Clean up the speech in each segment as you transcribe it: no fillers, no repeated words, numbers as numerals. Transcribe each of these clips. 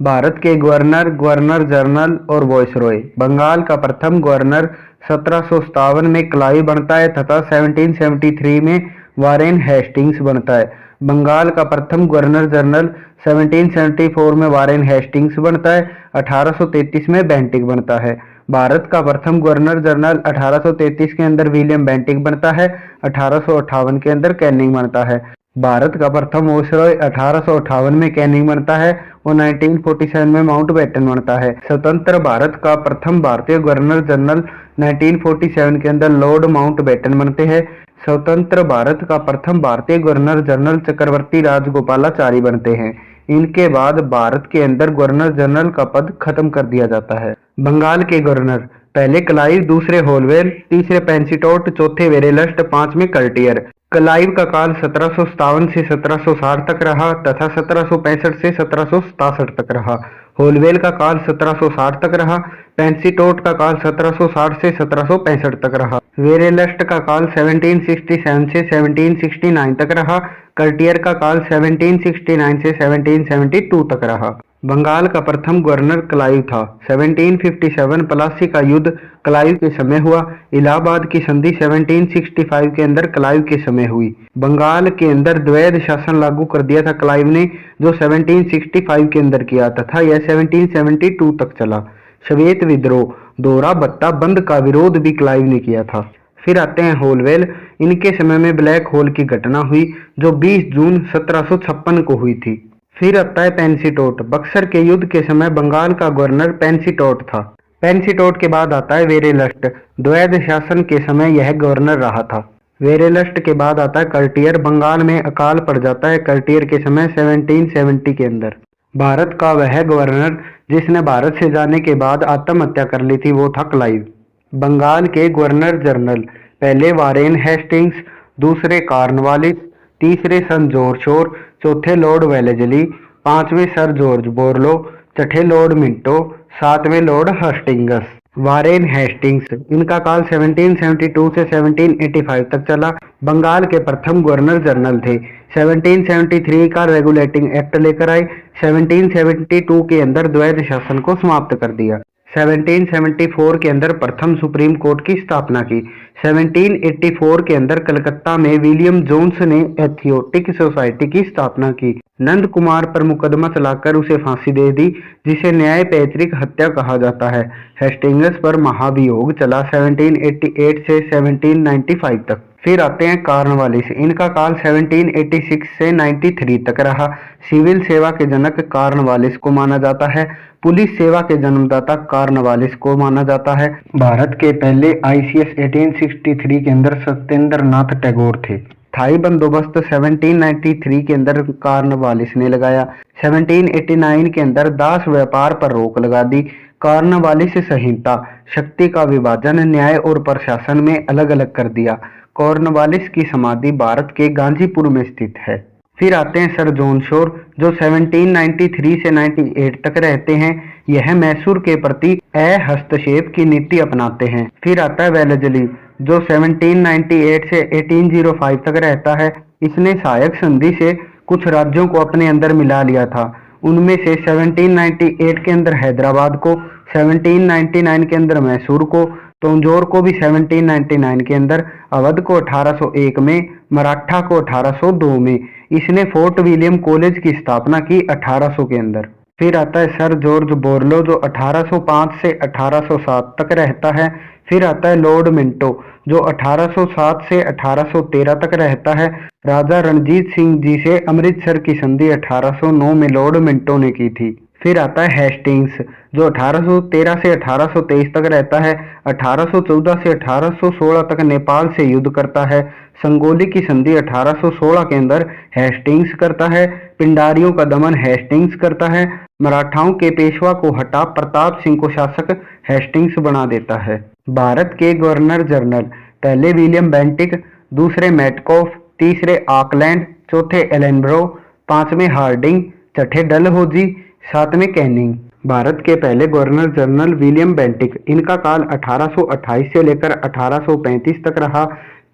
भारत के governor, governor general और viceroy. Bengal का प्रथम गवर्नर 1757 में क्लाइव बनता है तथा 1773 में वारेन हेस्टिंग्स बनता है। बंगाल का प्रथम गवर्नर जनरल 1774 में वारेन हेस्टिंग्स बनता है। 1833 में बेंटिक बनता है। भारत का प्रथम गवर्नर जनरल 1833 के अंदर विलियम बेंटिक बनता है। 1858 के अंदर कैनिंग बनता है। भारत का प्रथम वायसरॉय 1858 में कैनिंग बनता है और 1947 में माउंटबेटन बनता है। स्वतंत्र भारत का प्रथम भारतीय गवर्नर जनरल 1947 के अंदर लॉर्ड माउंटबेटन बनते हैं। स्वतंत्र भारत का प्रथम भारतीय गवर्नर जनरल चक्रवर्ती राजगोपालाचारी बनते हैं। इनके बाद भारत के अंदर गवर्नर जनरल का पद खत्म कर दिया जाता है। बंगाल के गवर्नर, पहले क्लाइव, दूसरे होलवेल, तीसरे पेंसीटोट, चौथे वेरेलस्ट, पांचवें कर्टियर। क्लाइव का काल 1757 से 1760 तक रहा तथा 1765 से 1767 तक रहा। होलवेल का काल 1760 तक रहा। पेंसीटोट का काल 1760 से 1765 तक रहा। वेरेलस्ट का काल 1767 से 1769 तक रहा। कर्टियर का काल 1769 से 1772 तक रहा। बंगाल का प्रथम गवर्नर क्लाइव था। 1757 प्लासी का युद्ध क्लाइव के समय हुआ। इलाहाबाद की संधि 1765 के अंदर क्लाइव के समय हुई। बंगाल के अंदर द्वैध शासन लागू कर दिया था क्लाइव ने, जो 1765 के अंदर किया तथा यह 1772 तक चला। श्वेत विद्रोह, दोहरा भत्ता बंद का विरोध भी क्लाइव ने किया था। फिर आते हैं होलवेल। इनके समय में ब्लैक होल की घटना हुई जो 20 जून 1756 को हुई थी। फिर आता है पेंसीटोट। बक्सर के युद्ध के समय बंगाल का गवर्नर पेंसीटोट था। पेंसीटोट के बाद आता है वेरेलस्ट। द्वैध शासन के समय यह गवर्नर रहा था। वेरेलस्ट के बाद आता है कर्टियर। बंगाल में अकाल पड़ जाता है कर्टियर के समय 1770 के अंदर। भारत का वह गवर्नर जिसने भारत से जाने के बाद आत्महत्या कर ली थी वो था क्लाइव। बंगाल के गवर्नर जनरल, पहले वारेन हेस्टिंग्स, दूसरे कॉर्नवालिस, तीसरे सन जॉर्ज शोर, चौथे लॉर्ड वेलेजली, पांचवें सर जॉर्ज बोरलो, छठे लॉर्ड मिंटो, सातवें लॉर्ड हस्टिंगस। वारेन हेस्टिंग्स, इनका काल 1772 से 1785 तक चला। बंगाल के प्रथम गवर्नर जनरल थे। 1773 का रेगुलेटिंग एक्ट लेकर आए। 1772 के अंदर द्वैध शासन को समाप्त कर दिया। 1774 के अंदर प्रथम सुप्रीम कोर्ट की स्थापना की। 1784 के अंदर कलकत्ता में विलियम जोन्स ने एथियोटिक सोसाइटी की स्थापना की। नंद कुमार पर मुकदमा चलाकर उसे फांसी दे दी, जिसे न्याय पैतृक हत्या कहा जाता है। हेस्टिंग्स पर महाभियोग चला 1788 से 1795 तक। फिर आते हैं कॉर्नवालिस। इनका काल 1786 से 93 तक रहा। सिविल सेवा के जनक कॉर्नवालिस को माना जाता है। पुलिस सेवा के जन्मदाता कॉर्नवालिस को माना जाता है। भारत के पहले आईसीएस 1863 के अंदर सत्येंद्र नाथ टैगोर थे। थाई बंदोबस्त 1793 के अंदर कॉर्नवालिस ने लगाया। 1789 के अंदर दास व्यापार पर रोक लगा दी। कॉर्नवालिस संहिता, शक्ति का विभाजन, न्याय और प्रशासन में अलग अलग कर दिया। कॉर्नवालिस की समाधि भारत के गांजीपुर में स्थित है। फिर आते हैं सर जॉन शोर, जो 1793 से 98 तक रहते हैं। यह मैसूर के प्रति हस्तक्षेप की नीति अपनाते हैं। फिर आता है वेलेजली, जो 1798 से 1805 तक रहता है। इसने सहायक संधि से कुछ राज्यों को अपने अंदर मिला लिया था। उनमें से 1798 के अंदर हैदराबाद को, 1799 के अंदर मैसूर को, तंजौर को भी 1799 के अंदर, अवध को 1801 में, मराठा को 1802 में। इसने फोर्ट विलियम कॉलेज की स्थापना की 1800 के अंदर। फिर आता है सर जॉर्ज बोरलो, जो 1805 से 1807 तक रहता है। फिर आता है लॉर्ड मिंटो, जो 1807 से 1813 तक रहता है। राजा रणजीत सिंह जी से अमृतसर की संधि 1809 में लॉर्ड मिंटो ने की थी। फिर आता है हेस्टिंग्स, जो 1813 से 1823 तक रहता है। 1814 से 1816 तक नेपाल से युद्ध करता है। संगोली की संधि 1816 के अंदर हेस्टिंग्स करता है। पिंडारियों का दमन हेस्टिंग्स करता है। मराठाओं के पेशवा को हटा प्रताप सिंह को शासक हेस्टिंग्स बना देता है। भारत के गवर्नर जनरल, पहले विलियम बेंटिक, दूसरे मैटकॉफ, तीसरे ऑकलैंड, चौथे एलेनब्रो, पांचवें हार्डिंग, छठे डलहौजी, सातवें कैनिंग। भारत के पहले गवर्नर जनरल विलियम बेंटिक, इनका काल 1828 से लेकर 1835 तक रहा।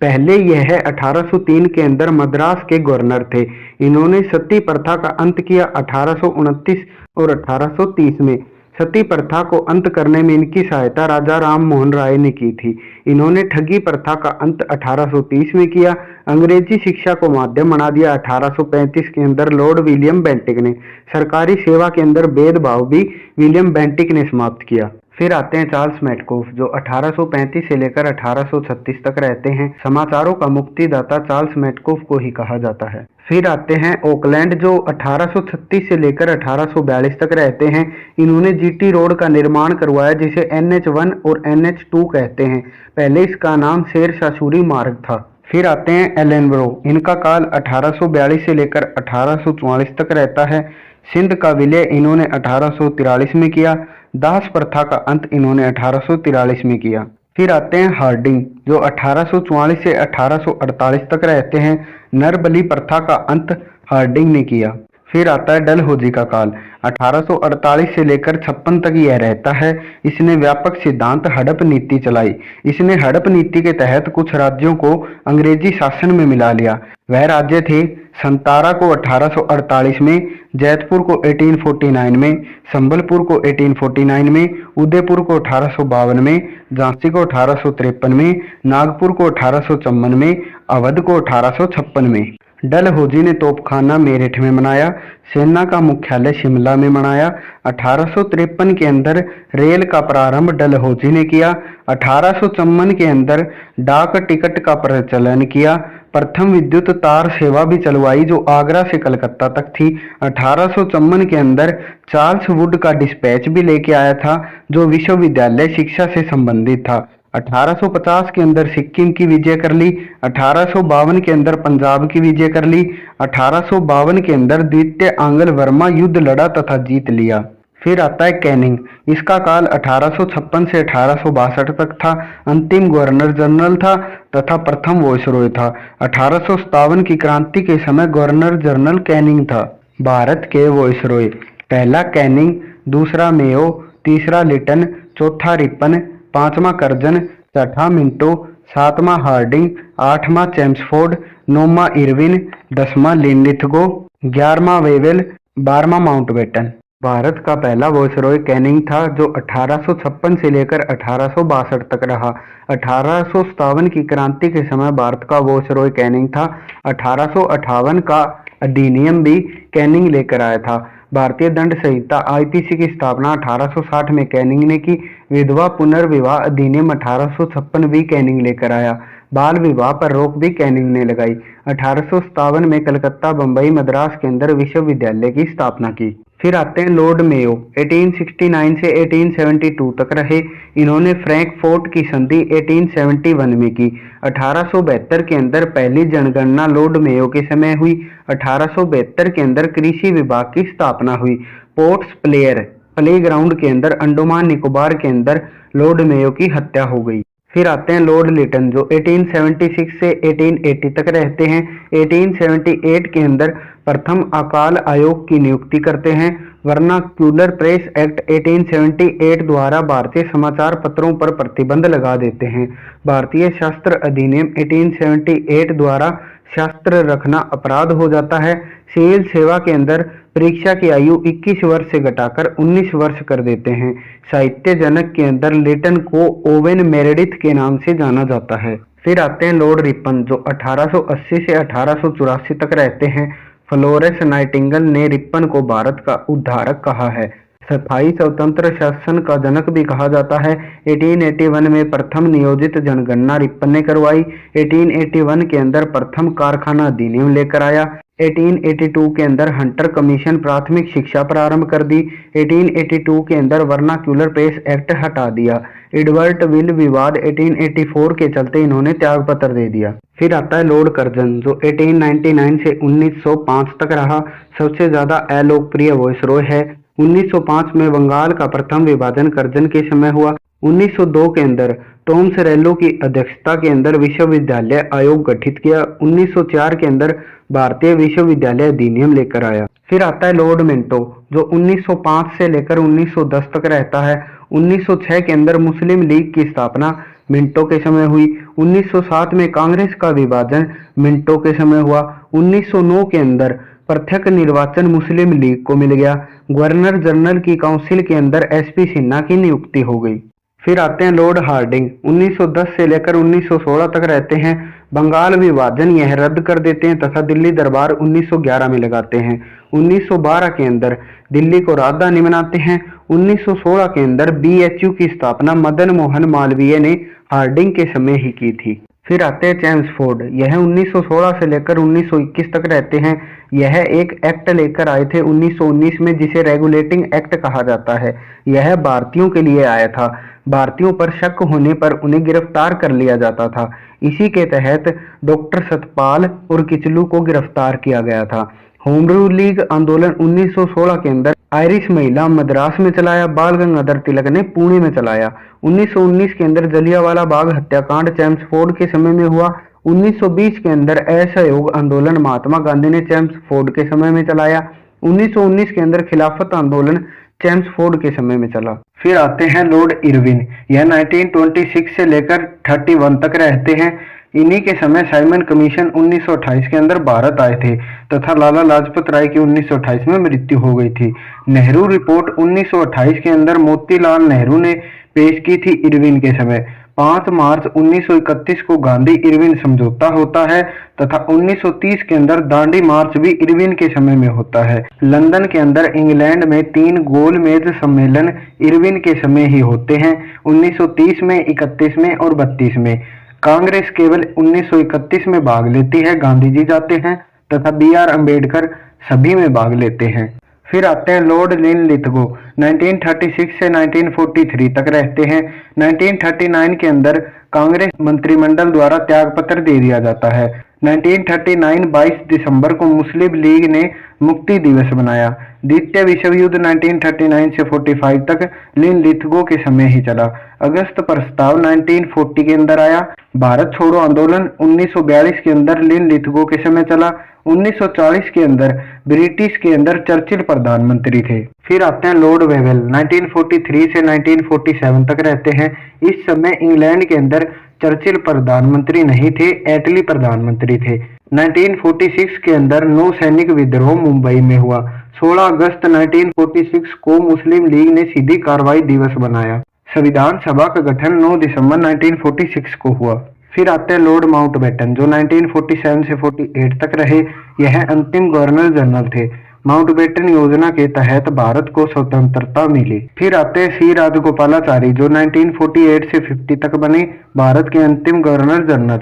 पहले यह 1803 के अंदर मद्रास के गवर्नर थे। इन्होंने सती प्रथा का अंत किया 1829 और 1830 में। सती प्रथा को अंत करने में इनकी सहायता राजा राम मोहन राय ने की थी। इन्होंने ठगी प्रथा का अंत 1830 में किया। अंग्रेजी शिक्षा को माध्यम बना दिया 1835 के अंदर लॉर्ड विलियम बेंटिक ने। सरकारी सेवा के अंदर भेदभाव भी विलियम बेंटिक ने समाप्त किया। फिर आते हैं चार्ल्स मेटकोफ, जो 1835 से लेकर 1836 तक रहते हैं। समाचारों का मुक्तिदाता चार्ल्स मेटकोफ को ही कहा जाता है। फिर आते हैं ओकलैंड, जो 1836 से लेकर 1842 तक रहते हैं। इन्होंने जीटी रोड का निर्माण करवाया, जिसे NH1 और NH2 कहते हैं। पहले इसका नाम शेर शाह सूरी मार्ग था। फिर आते हैं एलेनब्रो, इनका काल 1842 से लेकर 1844 तक रहता है। सिंध का विलय इन्होंने 1843 में किया। दास प्रथा का अंत इन्होंने 1843 में किया। फिर आते हैं हार्डिंग, जो 1844 से 1848 तक रहते हैं। नरबली प्रथा का अंत हार्डिंग ने किया। फिर आता है डलहौजी का काल, 1848 से लेकर 56 तक यह रहता है। इसने व्यापक सिद्धांत हड़प नीति चलाई। इसने हड़प नीति के तहत कुछ राज्यों को अंग्रेजी शासन में मिला लिया। वह राज्य थे संतारा को 1848 में, जैतपुर को 1849 में, संबलपुर को 1849 में, उदयपुर को 1852 में, झांसी को 1853 में, नागपुर को 1854 में, अवध को 1856 में। डलहौजी ने तोपखाना मेरठ में बनाया। सेना का मुख्यालय शिमला में बनाया। 1853 के अंदर रेल का प्रारंभ डलहौजी ने किया। 1854 के अंदर डाक टिकट का प्रचलन किया। प्रथम विद्युत तार सेवा भी चलवाई, जो आगरा से कलकत्ता तक थी। 1854 के अंदर चार्ल्स वुड का डिस्पैच भी लेके आया था, जो विश्वविद्यालय शिक्षा से संबंधित था। 1850 के अंदर सिक्किम की विजय कर ली। 1852 के अंदर पंजाब की विजय कर ली। 1852 के अंदर द्वितीय आंग्ल वर्मा युद्ध लड़ा तथा जीत लिया। फिर आता है कैनिंग, इसका काल 1856 से 1862 तक था। अंतिम गवर्नर जनरल था तथा प्रथम वायसरॉय था। 1857 की क्रांति के समय गवर्नर जनरल कैनिंग था। भारत के वायसरॉय, पहला कैनिंग, दूसरा मेयो, तीसरा लिटन, चौथा रिपन, पांचवा कर्जन, छठा मिंटो, सातवां हार्डिंग, आठवां चेम्सफोर्ड, नौवां इरविन, 10वां लिनलिथगो, 11वां वेवेल, 12वां माउंटबेटन। भारत का पहला वायसरॉय कैनिंग था, जो 1856 से लेकर 1862 तक रहा। 1857 की क्रांति के समय भारत का वायसरॉय कैनिंग था। 1858 का अधिनियम भी कैनिंग लेकर आया था। भारतीय दंड संहिता IPC की स्थापना 1860 में कैनिंग ने की। विधवा पुनर्विवाह अधिनियम 1856 भी कैनिंग लेकर आया। बाल विवाह पर रोक भी कैनिंग ने लगाई। 1857 में कलकत्ता, बंबई, मद्रास के अंदर विश्वविद्यालय की स्थापना की। फिर आते हैं लॉर्ड मेयो, 1869 से 1872 तक रहे। इन्होंने फ्रैंकफर्ट की संधि 1871 में की। 1872 के अंदर पहली जनगणना लॉर्ड मेयो के समय हुई। 1872 के अंदर कृषि विभाग की स्थापना हुई। पोर्ट्स प्लेयर प्लेग्राउंड के अंदर अंडमान निकोबार के अंदर लॉर्ड मेयो की हत्या हो गई। फिर आते हैं लॉर्ड लिटन, जो 1876 से 1880 तक रहते हैं। 1878 के अंदर प्रथम अकाल आयोग की नियुक्ति करते हैं। वर्नाक्यूलर प्रेस एक्ट 1878 द्वारा भारतीय समाचार पत्रों पर प्रतिबंध लगा देते हैं। भारतीय शास्त्र अधिनियम 1878 द्वारा शास्त्र रखना अपराध हो जाता है। सिविल सेवा के अंदर परीक्षा की आयु 21 वर्ष से घटाकर 19 वर्ष कर देते हैं। साहित्य जनक के अंदर लिटन को ओवेन मेरेडिथ के नाम से जाना जाता है। फिर आते हैं लॉर्ड रिपन, जो 1880 से 1884 तक रहते हैं। फ्लोरेंस नाइटिंगेल ने रिपन को भारत का उद्धारक कहा है। स्थायी स्वतंत्र शासन का जनक भी कहा जाता है। 1881 में प्रथम नियोजित जनगणना रिपन ने करवाई। 1881 के अंदर प्रथम कारखाना अधिनियम लेकर आया। 1882 के अंदर हंटर कमीशन प्राथमिक शिक्षा प्रारंभ कर दी। 1882 के अंदर वर्नाक्यूलर प्रेस एक्ट हटा दिया। एडवर्ड विल विवाद 1884 के चलते इन्होंने त्यागपत्र दे दिया। फिर आता है लॉर्ड कर्जन, जो 1899 से 1905 तक रहा। सबसे ज्यादा अलोकप्रिय वायसरॉय है। 1905 में बंगाल का प्रथम विभाजन कर्जन के समय हुआ। 1902 के अंदर टॉमस रेलो की अध्यक्षता के अंदर विश्वविद्यालय आयोग गठित किया। 1904 के अंदर भारतीय विश्वविद्यालय अधिनियम लेकर आया। फिर आता है लॉर्ड मिंटो, जो 1905 से लेकर 1910 तक रहता है। 1906 के अंदर मुस्लिम लीग की स्थापना। मिंटो के समय हुई। 1907 में कांग्रेस का विभाजन मिंटो के समय हुआ। 1909 के अंदर प्रत्यक्ष निर्वाचन मुस्लिम लीग को मिल गया। गवर्नर जनरल की काउंसिल के अंदर एसपी सिन्हा की नियुक्ति हो गई। फिर आते हैं लॉर्ड हार्डिंग, 1910 से लेकर 1916 तक रहते हैं। बंगाल विभाजन यह रद्द कर देते हैं तथा दिल्ली दरबार 1911 में लगाते हैं। 1912 के अंदर दिल्ली को राजधानी बनाते हैं। 1916 के अंदर बीएचयू की स्थापना मदन मोहन मालवीय ने हार्डिंग के समय ही की थी। फिर आते हैं चेम्सफोर्ड, यह 1916 से लेकर 1921 तक रहते हैं। यह एक एक्ट लेकर आए थे 1919 में, जिसे रेगुलेटिंग एक्ट कहा जाता है। यह भारतीयों के लिए आया था। भारतीयों पर शक होने पर उन्हें गिरफ्तार कर लिया जाता था। इसी के तहत डॉक्टर सतपाल और किचलू को गिरफ्तार किया गया था। होम रूल लीग आंदोलन 1916 के अंदर आयरिश महिला मद्रास में चलाया। बाल गंगाधर तिलक ने पुणे में चलाया। 1919 के अंदर जलियांवाला बाग हत्याकांड चेम्सफोर्ड के समय में हुआ। 1920 के अंदर असहयोग आंदोलन महात्मा गांधी ने चेम्सफोर्ड के समय में चलाया। 1919 के अंदर खिलाफत आंदोलन चेम्सफोर्ड के समय में चला। फिर आते हैं लॉर्ड इरविन, यह 1926 से लेकर 31 तक रहते हैं। इन्हीं के समय साइमन कमीशन 1928 के अंदर भारत आए थे तथा लाला लाजपत राय की 1928 में मृत्यु हो गई थी। नेहरू रिपोर्ट 1928 के अंदर मोतीलाल नेहरू ने पेश की थी इरविन के समय। 5 मार्च 1931 को गांधी इरविन समझौता होता है तथा 1930 के अंदर दांडी मार्च भी इरविन के समय में होता है। लंदन के अंदर इंग्लैंड में 3 गोलमेज सम्मेलन इरविन के समय ही होते हैं, 1930 में, 31 में और 32 में। कांग्रेस केवल 1931 में भाग लेती है, गांधी जी जाते हैं तथा बी.आर. अम्बेडकर सभी में भाग लेते हैं। फिर आते हैं लॉर्ड लिनलिथगो, 1936 से 1943 तक रहते हैं। 1939 के अंदर कांग्रेस मंत्रिमंडल द्वारा त्यागपत्र दे दिया जाता है। 1939 22 दिसंबर को मुस्लिम लीग ने मुक्ति दिवस बनाया। द्वितीय विश्व युद्ध 1939 से 45 तक लिनलिथगो के समय ही चला। अगस्त प्रस्ताव 1940 के अंदर आया। भारत छोड़ो आंदोलन 1942 के अंदर लिनलिथगो के समय चला। 1940 के अंदर ब्रिटिश के अंदर चर्चिल प्रधानमंत्री थे। फिर आते हैं लॉर्ड वेवेल, 1943 से 1947 तक रहते हैं। इस समय इंग्लैंड के अंदर चर्चिल प्रधानमंत्री नहीं थे, एटली प्रधानमंत्री थे। 1946 के अंदर नौसैनिक विद्रोह मुंबई में हुआ। 16 अगस्त 1946 को मुस्लिम लीग ने सीधी कार्रवाई दिवस बनाया। संविधान सभा का गठन 9 दिसंबर 1946 को हुआ। फिर आते हैं लॉर्ड माउंटबेटन, जो 1947 से 48 तक रहे। यह अंतिम गवर्नर जनरल थे। माउंटबेटन योजना के तहत भारत को स्वतंत्रता मिली। फिर आते हैं सी राजगोपालाचारी, जो 1948 से 50 तक बने भारत के अंतिम गवर्नर जनरल।